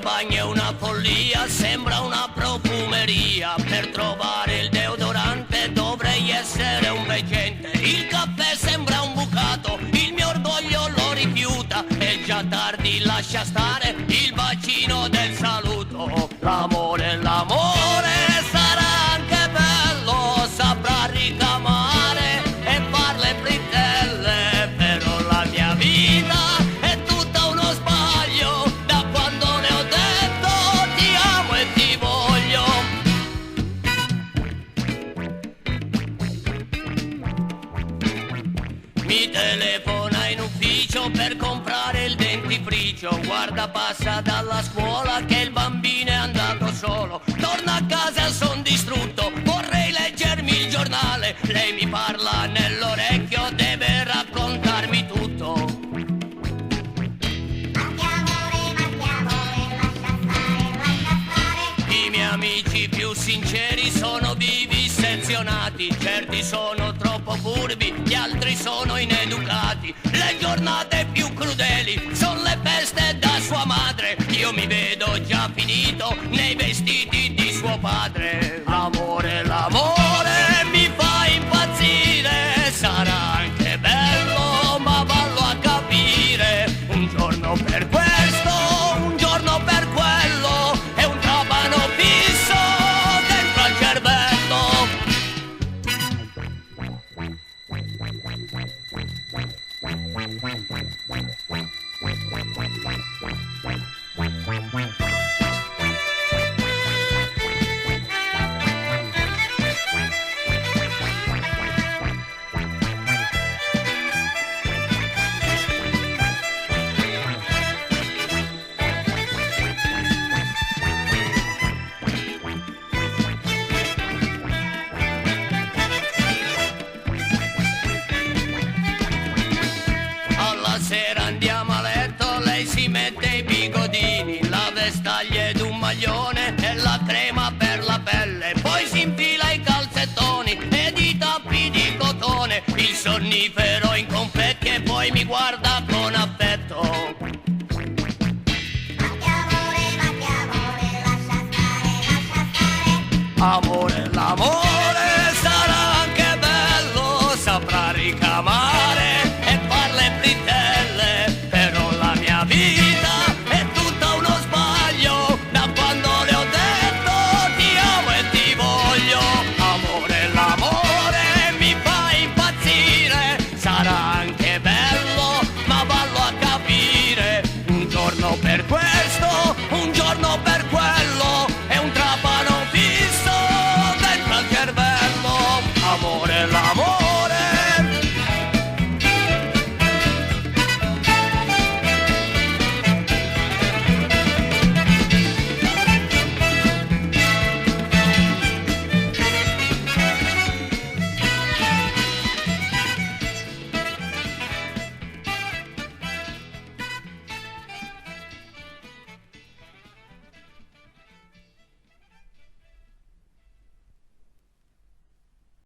il bagno è una follia, sembra una profumeria. Per trovare il deodorante dovrei essere un veggente. Il caffè sembra un bucato, il mio orgoglio lo rifiuta. È già tardi, lascia stare il bacino del saluto. L'amore, l'amore sarà anche bello, saprà ricamare e far le frittelle. Però la mia vita è tutta uno sbaglio, da quando le ho detto ti amo e ti voglio. Mi telefona in ufficio per comprare il dentifricio. Guarda, passa dalla scuola che il bambino è andato solo. Torna a casa, son distrutto, vorrei leggermi il giornale. Lei mi parla nell'orecchio, deve raccontarmi tutto. I miei amici più sinceri sono vivi sezionati. Certi sono troppo furbi, gli altri sono ineducati. Le giornate più crudeli sono le feste da sua madre. Io mi vedo già finito nei vestiti di suo padre. L'amore, l'amore mi fa impazzire. Sarà anche bello, ma vallo a capire. Un giorno per questo, un giorno per quello. È un trapano fisso dentro al cervello. Sera andiamo a letto, lei si mette i bigodini, la vestaglia ed un maglione e la crema per la pelle. Poi si infila i calzettoni ed i tappi di cotone, il sonnifero in confetti e poi mi guarda